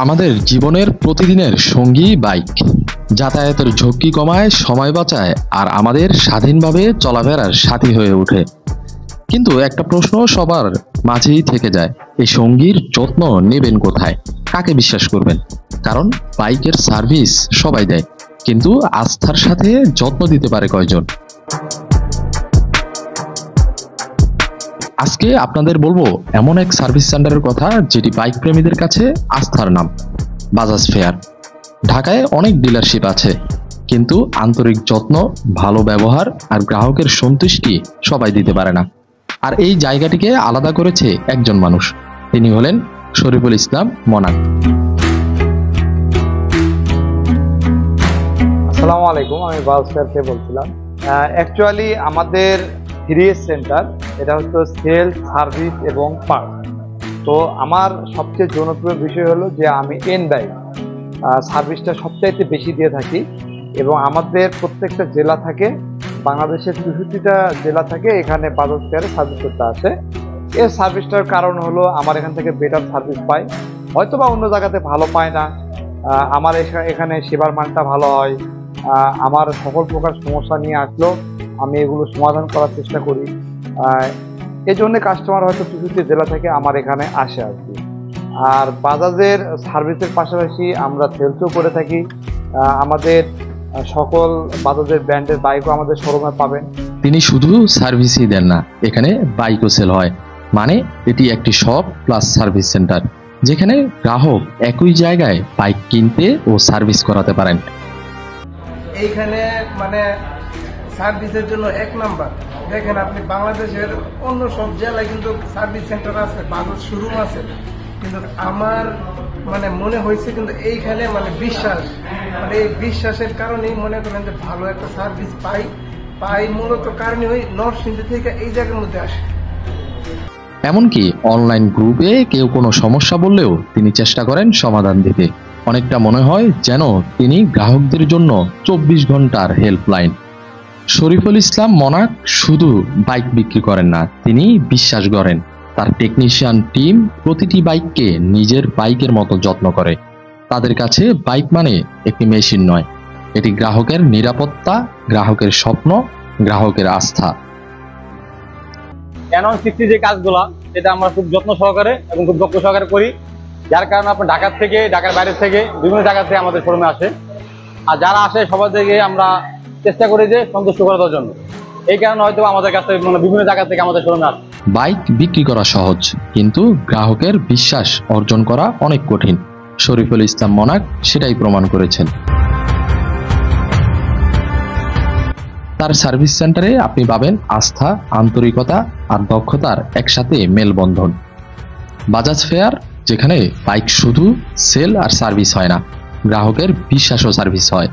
আমাদের জীবনের প্রতিদিনের সঙ্গী বাইক। যাতায়াতের ঝক্কি কমায়, সময় বাঁচায় আর আমাদের স্বাধীনভাবে চলাফেরার সাথী হয়ে ওঠে। কিন্তু একটা প্রশ্ন সবার মাঝেই থেকে যায়, এই সঙ্গীর যত্ন নেবেন কোথায়, কাকে বিশ্বাস করবেন? কারণ বাইকের সার্ভিস সবাই দেয়, কিন্তু আস্থার সাথে যত্ন দিতে পারে কয়জন? আজকে আপনাদের বলবো এমন এক সার্ভিস সেন্টারের কথা যেটি বাইক প্রেমীদের কাছে আস্থার নাম, বাজাজ ফেয়ার। ঢাকায় অনেক ডিলারশিপ আছে, কিন্তু আন্তরিক যত্ন, ভালো ব্যবহার আর গ্রাহকের সন্তুষ্টি সবাই দিতে পারে না। আর এই জায়গাটিকে আলাদা করেছে একজন মানুষ, তিনি হলেন শরীফুল ইসলাম মনাক। আসসালামু আলাইকুম, আমি বাজাজ ফেয়ার থেকে বলছিলাম। অ্যাকচুয়ালি আমাদের 3S সেন্টার, এটা হচ্ছে সেল, সার্ভিস এবং পার্টস। তো আমার সবচেয়ে জনপ্রিয় বিষয় হলো যে আমি এন বাইক সার্ভিসটা সবচাইতে বেশি দিয়ে থাকি, এবং আমাদের প্রত্যেকটা জেলা থাকে, বাংলাদেশের 64টা জেলা থাকে, এখানে বাজাজ ফেয়ারে সার্ভিস করতে আসে। এর সার্ভিসটার কারণ হলো আমার এখান থেকে বেটার সার্ভিস পাই, হয়তো বা অন্য জায়গাতে ভালো পায় না। আমার এখানে সেবার মানটা ভালো হয়। আমার সকল প্রকার সমস্যা নিয়ে আসলেও আমি এগুলো সমাধান করার চেষ্টা করি। এই জন্য কাস্টমার হয়তো 64 জেলা থেকে আমার এখানে আসে আর কি। আর বাজাজের সার্ভিসের পাশাপাশি আমরা সেলসও করে থাকি। আমাদের সকল বাজাজের ব্র্যান্ডের বাইকও আমাদের শোরুমে পাবেন। তিনি শুধু সার্ভিসই দেন না, এখানে বাইকও সেল হয়। মানে এটি একটি শপ প্লাস সার্ভিস সেন্টার, যেখানে গ্রাহক একই জায়গায় বাইক কিনতে ও সার্ভিস করাতে পারেন। এইখানে মানে সার্ভিসের জন্য এক নাম্বার। দেখেন আপনি বাংলাদেশের অন্য সব জেলায় কিন্তু সার্ভিস সেন্টার আছে, বাজাজ শোরুম আছে, কিন্তু আমার মানে মনে হয়েছে কিন্তু এইখানে মানে বিশ্বাস, মানে এই বিশ্বাসের কারণেই মনে করেন যে ভালো একটা সার্ভিস পাই মূলত কারণে ওই নরসিংদী থেকে এই জায়গার মধ্যে আসে। এমনকি অনলাইন গ্রুপে কেউ কোনো সমস্যা বললেও তিনি চেষ্টা করেন সমাধান দিতে। অনেকটা মনে হয় যেন তিনি গ্রাহকদের জন্য 24 ঘন্টার হেল্পলাইন। শরীফুল ইসলাম মনাক শুধু বাইক বিক্রি করেন না, তিনি বিশ্বাস করেন। তার টেকনিশিয়ান টিম প্রতিটি বাইককে নিজের বাইকের মতো যত্ন করে। তাদের কাছে বাইক মানে একটি মেশিন নয়, এটি গ্রাহকের নিরাপত্তা, গ্রাহকের স্বপ্ন, গ্রাহকের আস্থা। N160 যে কাজগুলা, সেটা আমরা খুব যত্ন সহকারে এবং খুব দক্ষ সহকারে করি, যার কারণে আপনার ঢাকার বাইরে থেকে বিভিন্ন জায়গা থেকে আমাদের শোরুমে আসে। আর যারা আসে সবার থেকে আমরা চেষ্টা করি যে সন্তুষ্ট করে দেওয়ার জন্য। এই কারণে হয়তো আমাদের কাছে মানে বিভিন্ন জায়গা থেকে আমাদের শোরুমে আসে। বাইক বিক্রি করা সহজ, কিন্তু গ্রাহকের বিশ্বাস অর্জন করা অনেক কঠিন। শরীফুল ইসলাম মনাক সেটাই প্রমাণ করেছেন। তার সার্ভিস সেন্টারে আপনি পাবেন আস্থা, আন্তরিকতা আর দক্ষতার একসাথে মেলবন্ধন। বাজাজ ফেয়ার, যেখানে বাইক শুধু সেল আর সার্ভিস হয় না, গ্রাহকের বিশ্বাস ও সার্ভিস হয়।